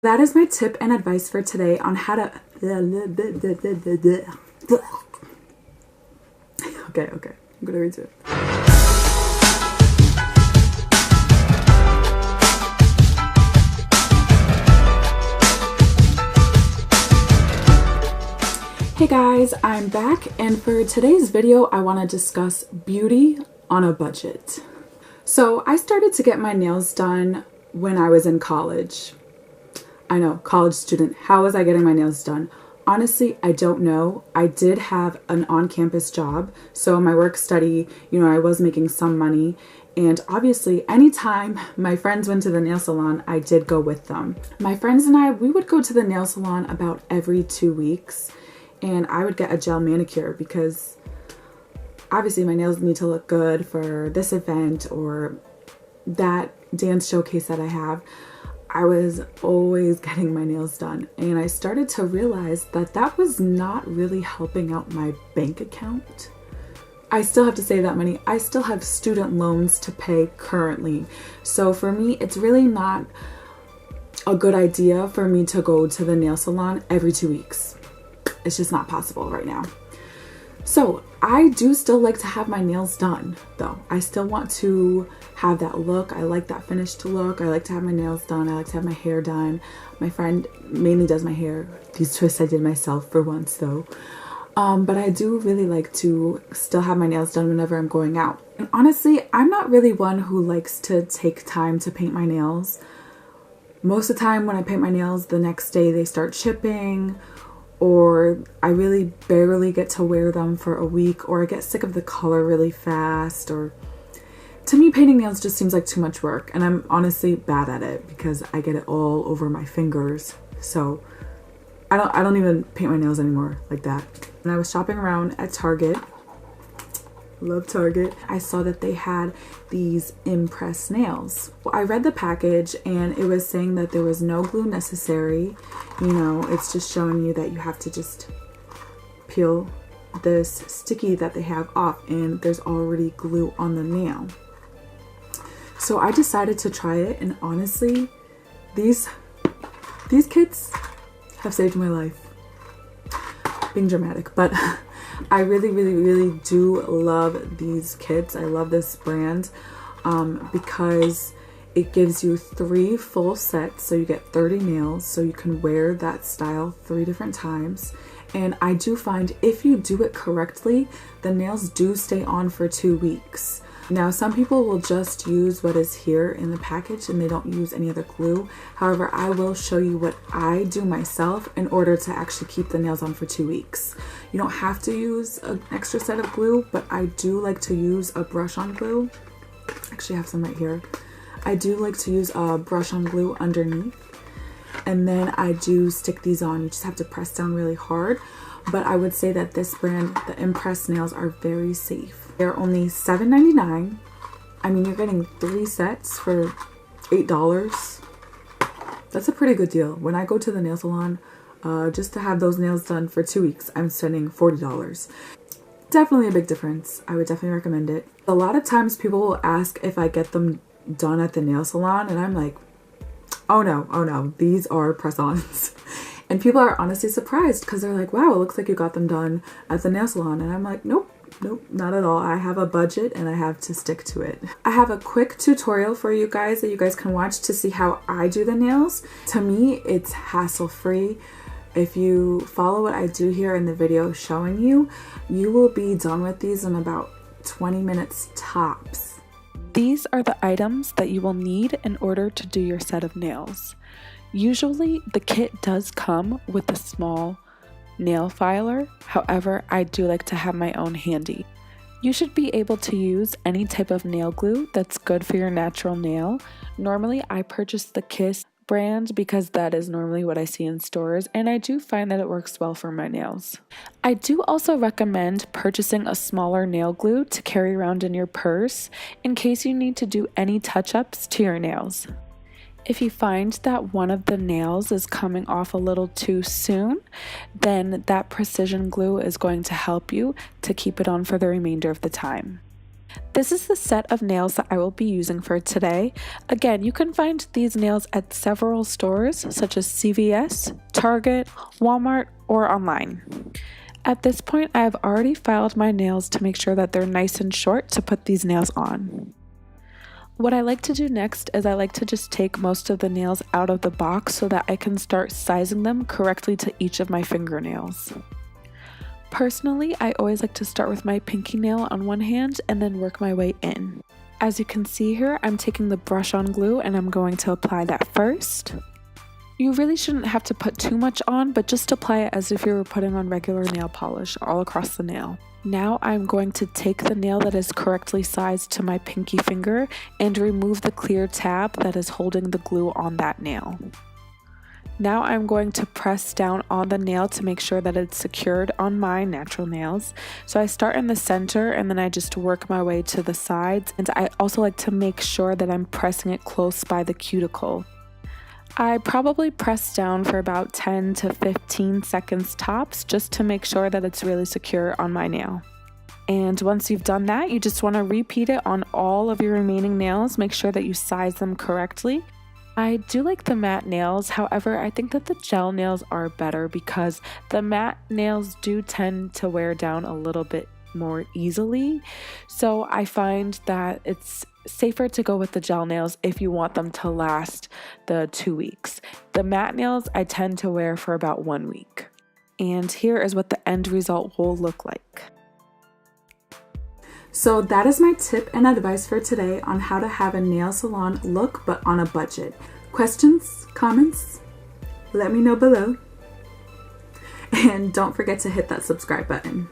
That is my tip and advice for today on how to... Okay, I'm gonna read it. Hey guys, I'm back, and for today's video I want to discuss beauty on a budget. So I started to get my nails done when I was in college. I know, college student. How was I getting my nails done? Honestly, I don't know. I did have an on-campus job, so my work study, I was making some money. And obviously, anytime my friends went to the nail salon, I did go with them. My friends and I, we would go to the nail salon about every 2 weeks. And I would get a gel manicure because obviously my nails need to look good for this event or that dance showcase that I have. I was always getting my nails done, and I started to realize that that was not really helping out my bank account. I still have to save that money. I still have student loans to pay currently. So for me, it's really not a good idea for me to go to the nail salon every 2 weeks. It's just not possible right now. So I do still like to have my nails done though. I still want to have that look. I like that finished look. I like to have my nails done. I like to have my hair done. My friend mainly does my hair. These twists I did myself for once though. But I do really like to still have my nails done whenever I'm going out. And honestly, I'm not really one who likes to take time to paint my nails. Most of the time when I paint my nails, the next day they start chipping, or I really barely get to wear them for a week, or I get sick of the color really fast, or to me painting nails just seems like too much work, and I'm honestly bad at it because I get it all over my fingers. So I don't even paint my nails anymore like that. And I was shopping around at Target. Love Target. I saw that they had these impress nails. Well, I read the package and it was saying that there was no glue necessary. It's just showing you that you have to just peel this sticky that they have off, and there's already glue on the nail. So I decided to try it, and honestly, these kits have saved my life. Being dramatic, but I really do love these kits. I love this brand because it gives you 3 full sets, so you get 30 nails, so you can wear that style 3 different times. And I do find if you do it correctly, the nails do stay on for 2 weeks. Now, some people will just use what is here in the package and they don't use any other glue. However, I will show you what I do myself in order to actually keep the nails on for 2 weeks. You don't have to use an extra set of glue, but I do like to use a brush-on glue. Actually, I have some right here. I do like to use a brush-on glue underneath, and then I do stick these on. You just have to press down really hard. But I would say that this brand, the Impress nails, are very safe. They're only $7.99. I mean, you're getting 3 sets for $8. That's a pretty good deal. When I go to the nail salon, just to have those nails done for 2 weeks, I'm spending $40. Definitely a big difference. I would definitely recommend it. A lot of times people will ask if I get them done at the nail salon, and I'm like, oh no, these are press-ons. And people are honestly surprised because they're like, wow, it looks like you got them done at the nail salon. And I'm like, nope, not at all. I have a budget and I have to stick to it. I have a quick tutorial for you guys that you guys can watch to see how I do the nails. To me, it's hassle-free. If you follow what I do here in the video showing you, you will be done with these in about 20 minutes tops. These are the items that you will need in order to do your set of nails. Usually the kit does come with a small nail filer. However, I do like to have my own handy. You should be able to use any type of nail glue that's good for your natural nail. Normally I purchase the Kiss brand because that is normally what I see in stores, and I do find that it works well for my nails. I do also recommend purchasing a smaller nail glue to carry around in your purse in case you need to do any touch-ups to your nails. If you find that one of the nails is coming off a little too soon, then that precision glue is going to help you to keep it on for the remainder of the time. This is the set of nails that I will be using for today. Again, you can find these nails at several stores such as CVS, Target, Walmart, or online. At this point, I have already filed my nails to make sure that they're nice and short to put these nails on. What I like to do next is I like to just take most of the nails out of the box so that I can start sizing them correctly to each of my fingernails. Personally, I always like to start with my pinky nail on one hand and then work my way in. As you can see here, I'm taking the brush on glue and I'm going to apply that first. You really shouldn't have to put too much on, but just apply it as if you were putting on regular nail polish all across the nail. Now I'm going to take the nail that is correctly sized to my pinky finger and remove the clear tab that is holding the glue on that nail. Now I'm going to press down on the nail to make sure that it's secured on my natural nails. So I start in the center and then I just work my way to the sides, and I also like to make sure that I'm pressing it close by the cuticle. I probably press down for about 10 to 15 seconds tops just to make sure that it's really secure on my nail. And once you've done that, you just want to repeat it on all of your remaining nails. Make sure that you size them correctly. I do like the matte nails, however, I think that the gel nails are better because the matte nails do tend to wear down a little bit more easily. So I find that it's safer to go with the gel nails if you want them to last the 2 weeks. The matte nails I tend to wear for about 1 week. And here is what the end result will look like. So that is my tip and advice for today on how to have a nail salon look but on a budget. Questions, comments? Let me know below. And don't forget to hit that subscribe button.